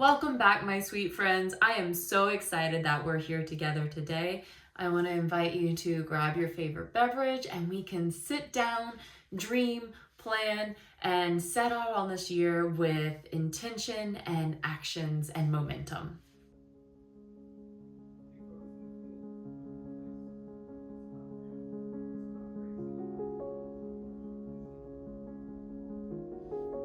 Welcome back, my sweet friends. I am so excited that we're here together today. I want to invite you to grab your favorite beverage and we can sit down, dream, plan, and set out on this year with intention and actions and momentum.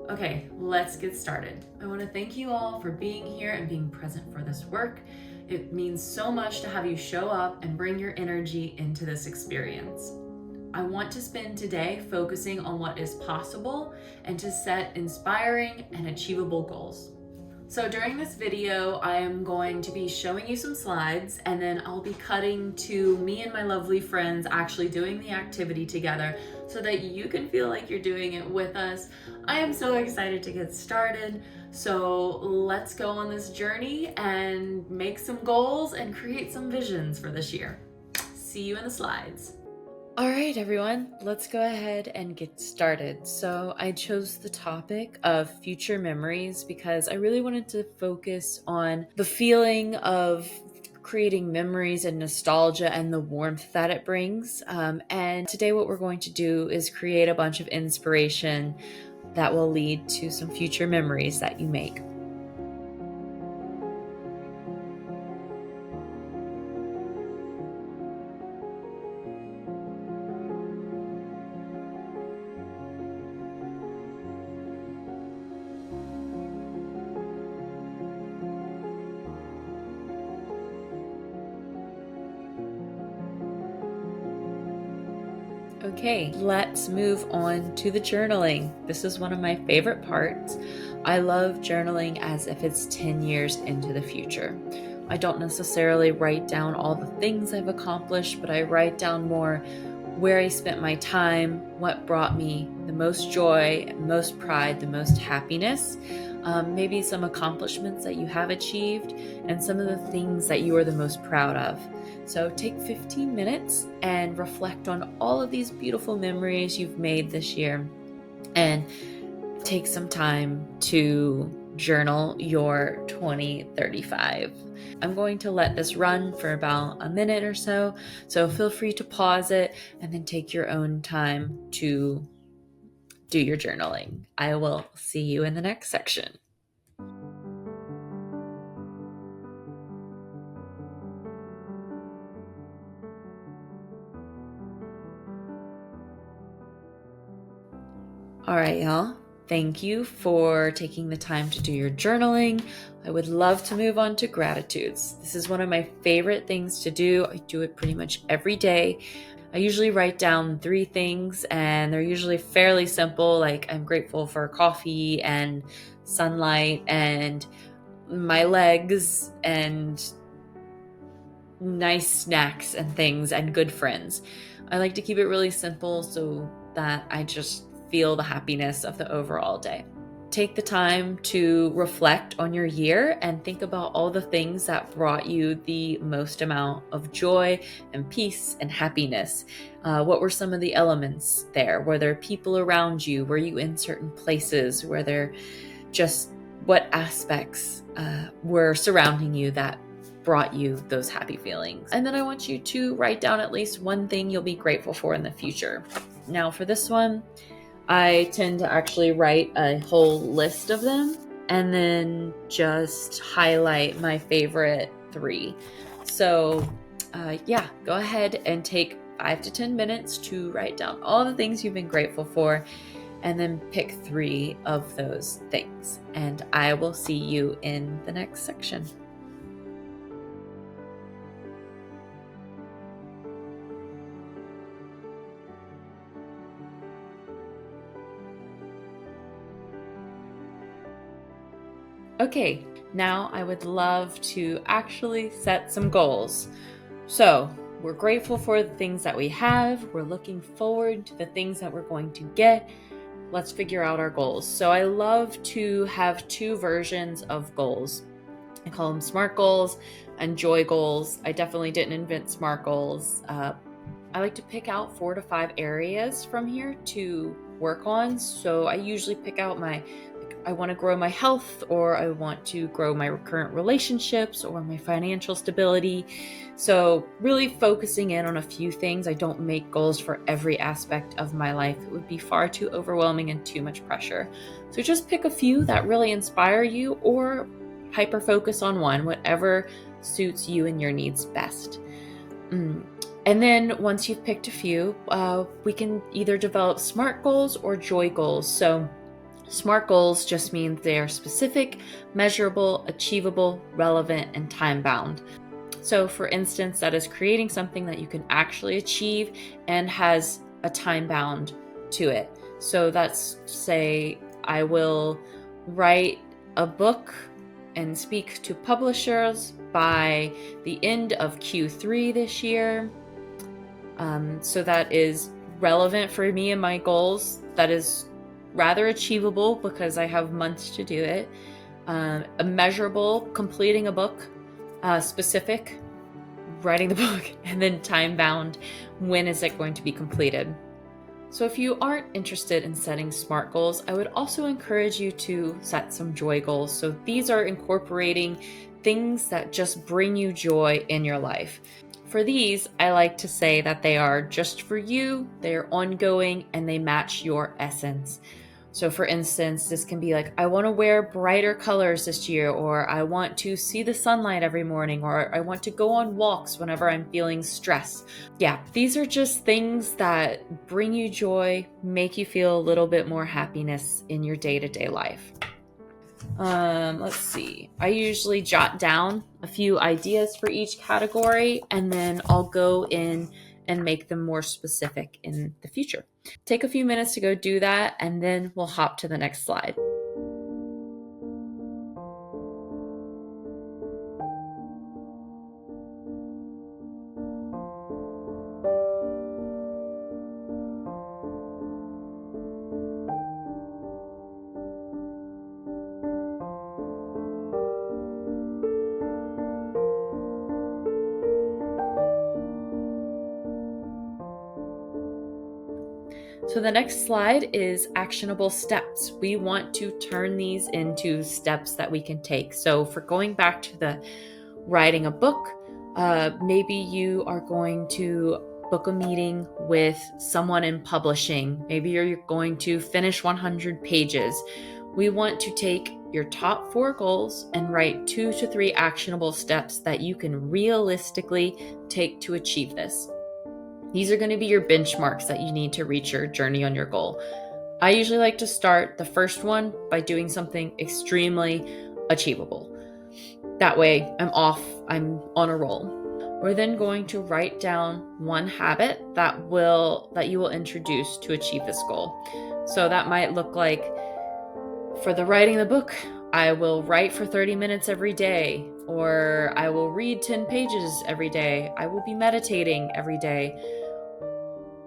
Okay, let's get started. I want to thank you all for being here and being present for this work. It means so much to have you show up and bring your energy into this experience. I want to spend today focusing on what is possible and to set inspiring and achievable goals. So during this video, I am going to be showing you some slides and then I'll be cutting to me and my lovely friends actually doing the activity together so that you can feel like you're doing it with us. I am so excited to get started. So let's go on this journey and make some goals and create some visions for this year. See you in the slides. All right, everyone, let's go ahead and get started. So I chose the topic of future memories because I really wanted to focus on the feeling of creating memories and nostalgia and the warmth that it brings. And today what we're going to do is create a bunch of inspiration that will lead to some future memories that you make. Okay, let's move on to the journaling. This is one of my favorite parts. I love journaling as if it's 10 years into the future. I don't necessarily write down all the things I've accomplished, but I write down more where I spent my time, what brought me the most joy, most pride, the most happiness, maybe some accomplishments that you have achieved, and some of the things that you are the most proud of. So take 15 minutes and reflect on all of these beautiful memories you've made this year and take some time to journal your 2035. I'm going to let this run for about a minute or so feel free to pause it and then take your own time to do your journaling. I will see you in the next section. All right, y'all. Thank you for taking the time to do your journaling. I would love to move on to gratitudes. This is one of my favorite things to do. I do it pretty much every day. I usually write down 3 things and they're usually fairly simple, like I'm grateful for coffee and sunlight and my legs and nice snacks and things and good friends. I like to keep it really simple so that I just feel the happiness of the overall day. Take the time to reflect on your year and think about all the things that brought you the most amount of joy and peace and happiness. What were some of the elements there? Were there people around you? Were you in certain places? Were there just what aspects were surrounding you that brought you those happy feelings? And then I want you to write down at least one thing you'll be grateful for in the future. Now for this one, I tend to actually write a whole list of them and then just highlight my favorite 3. So go ahead and take 5 to 10 minutes to write down all the things you've been grateful for and then pick 3 of those things. And I will see you in the next section. Okay, now I would love to actually set some goals. So we're grateful for the things that we have. We're looking forward to the things that we're going to get. Let's figure out our goals. So I love to have 2 versions of goals. I call them SMART goals and joy goals. I definitely didn't invent SMART goals. I like to pick out 4 to 5 areas from here to work on. So I usually pick out my I want to grow my health, or I want to grow my current relationships or my financial stability. So really focusing in on a few things. I don't make goals for every aspect of my life. It would be far too overwhelming and too much pressure. So just pick a few that really inspire you, or hyper focus on one, whatever suits you and your needs best. And then once you've picked a few, we can either develop SMART goals or JOY goals. So SMART goals just mean they are specific, measurable, achievable, relevant, and time-bound. So for instance, that is creating something that you can actually achieve and has a time bound to it. So that's, say, I will write a book and speak to publishers by the end of Q3 this year. So that is relevant for me and my goals. That is rather achievable because I have months to do it. A measurable, completing a book. Specific, writing the book, and then time bound, when is it going to be completed? So if you aren't interested in setting SMART goals, I would also encourage you to set some JOY goals. So these are incorporating things that just bring you joy in your life. For these, I like to say that they are just for you, they're ongoing, and they match your essence. So for instance, this can be like, I want to wear brighter colors this year, or I want to see the sunlight every morning, or I want to go on walks whenever I'm feeling stressed. Yeah, these are just things that bring you joy, make you feel a little bit more happiness in your day-to-day life. Let's see. I usually jot down a few ideas for each category, and then I'll go in and make them more specific in the future. Take a few minutes to go do that, and then we'll hop to the next slide. So the next slide is actionable steps. We want to turn these into steps that we can take. So for going back to the writing a book, maybe you are going to book a meeting with someone in publishing. Maybe you're going to finish 100 pages. We want to take your top 4 goals and write 2 to 3 actionable steps that you can realistically take to achieve this. These are going to be your benchmarks that you need to reach your journey on your goal. I usually like to start the first one by doing something extremely achievable. That way I'm on a roll. We're then going to write down one habit that you will introduce to achieve this goal. So that might look like, for the writing the book, I will write for 30 minutes every day, or I will read 10 pages every day. I will be meditating every day.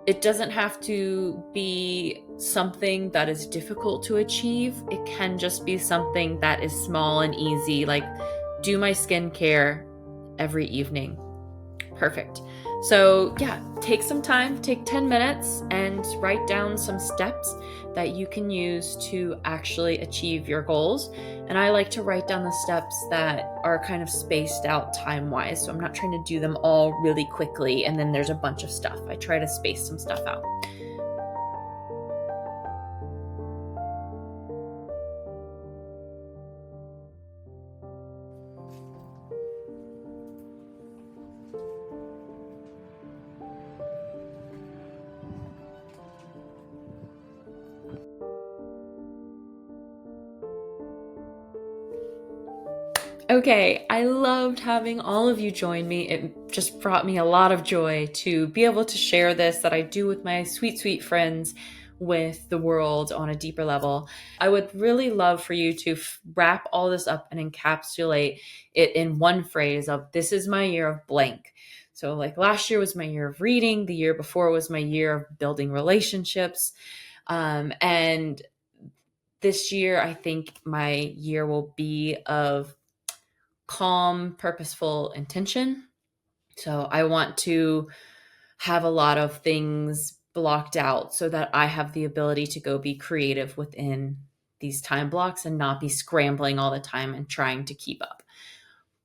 It doesn't have to be something that is difficult to achieve. It can just be something that is small and easy, like do my skincare every evening. Perfect. So yeah, take some time, take 10 minutes and write down some steps that you can use to actually achieve your goals. And I like to write down the steps that are kind of spaced out time-wise. So I'm not trying to do them all really quickly and then there's a bunch of stuff. I try to space some stuff out. Okay, I loved having all of you join me. It just brought me a lot of joy to be able to share this that I do with my sweet, sweet friends with the world on a deeper level. I would really love for you to wrap all this up and encapsulate it in one phrase of, this is my year of blank. So like last year was my year of reading. The year before was my year of building relationships. And this year, I think my year will be of calm, purposeful intention. So I want to have a lot of things blocked out so that I have the ability to go be creative within these time blocks and not be scrambling all the time and trying to keep up.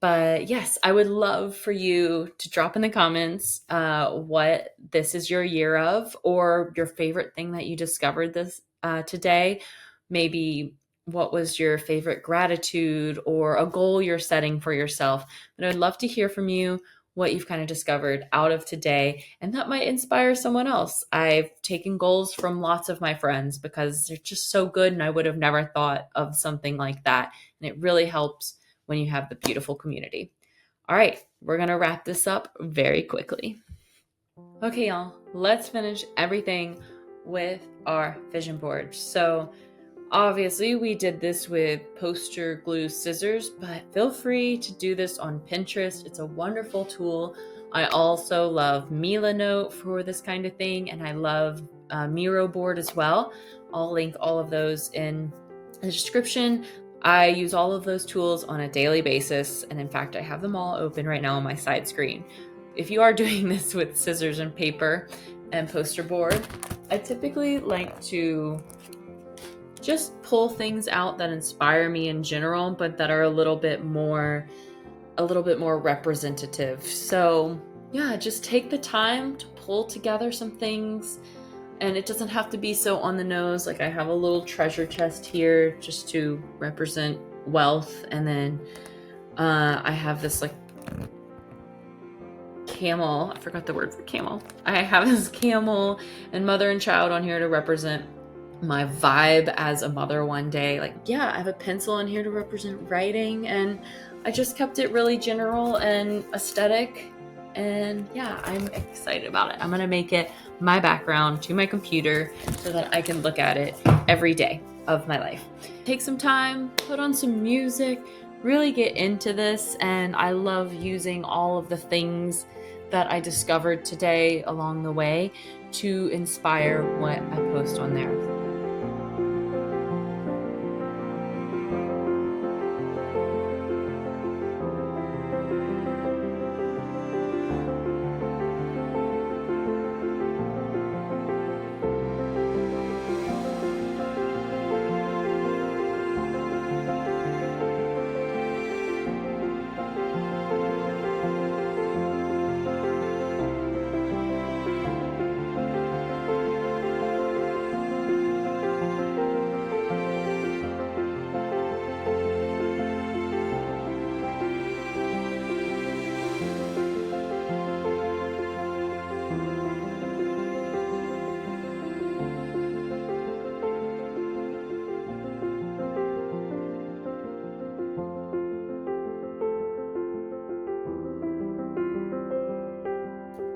But yes, I would love for you to drop in the comments what this is your year of, or your favorite thing that you discovered this today. Maybe what was your favorite gratitude or a goal you're setting for yourself. But I'd love to hear from you what you've kind of discovered out of today, and that might inspire someone else. I've taken goals from lots of my friends because they're just so good, and I would have never thought of something like that. And it really helps when you have the beautiful community. All right, we're going to wrap this up very quickly. Okay, y'all, let's finish everything with our vision board. So obviously we did this with poster glue scissors, but feel free to do this on Pinterest. It's a wonderful tool. I also love Milanote for this kind of thing, and I love Miro board as well. I'll link all of those in the description. I use all of those tools on a daily basis, and in fact, I have them all open right now on my side screen. If you are doing this with scissors and paper and poster board, I typically like to just pull things out that inspire me in general, but that are a little bit more representative. So yeah, just take the time to pull together some things, and it doesn't have to be so on the nose. Like I have a little treasure chest here just to represent wealth, and then I have this like camel. I forgot the word for camel. I have this camel and mother and child on here to represent my vibe as a mother one day. Like, yeah, I have a pencil in here to represent writing, and I just kept it really general and aesthetic. And yeah, I'm excited about it. I'm going to make it my background to my computer so that I can look at it every day of my life. Take some time, put on some music, really get into this. And I love using all of the things that I discovered today along the way to inspire what I post on there.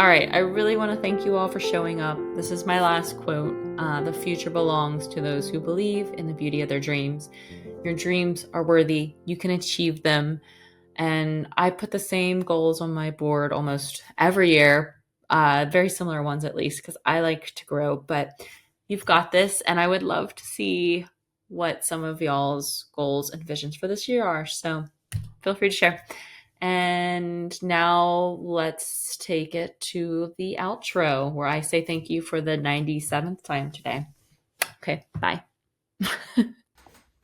All right, I really want to thank you all for showing up. This is my last quote. The future belongs to those who believe in the beauty of their dreams. Your dreams are worthy. You can achieve them. And I put the same goals on my board almost every year, very similar ones at least, because I like to grow. But you've got this, and I would love to see what some of y'all's goals and visions for this year are. So feel free to share. And now let's take it to the outro, where I say thank you for the 97th time today. Okay, bye.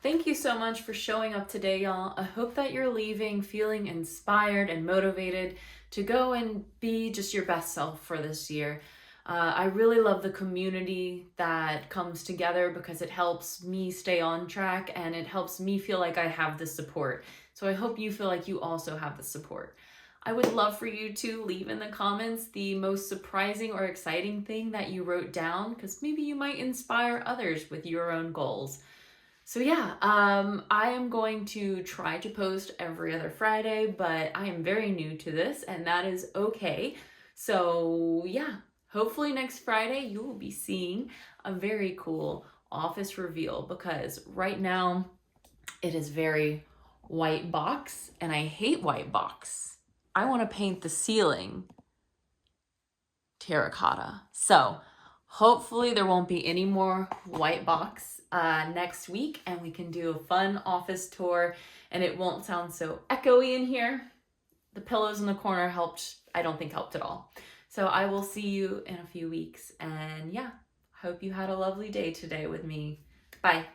Thank you so much for showing up today, y'all. I hope that you're leaving feeling inspired and motivated to go and be just your best self for this year. I really love the community that comes together because it helps me stay on track, and it helps me feel like I have the support. So I hope you feel like you also have the support. I would love for you to leave in the comments the most surprising or exciting thing that you wrote down, because maybe you might inspire others with your own goals. So yeah, I am going to try to post every other Friday, but I am very new to this, and that is okay. So yeah, hopefully next Friday you will be seeing a very cool office reveal, because right now it is very white box, and I hate white box. I want to paint the ceiling terracotta. So hopefully there won't be any more white box next week, and we can do a fun office tour, and it won't sound so echoey in here. The pillows in the corner I don't think helped at all. So I will see you in a few weeks, and yeah, hope you had a lovely day today with me. Bye.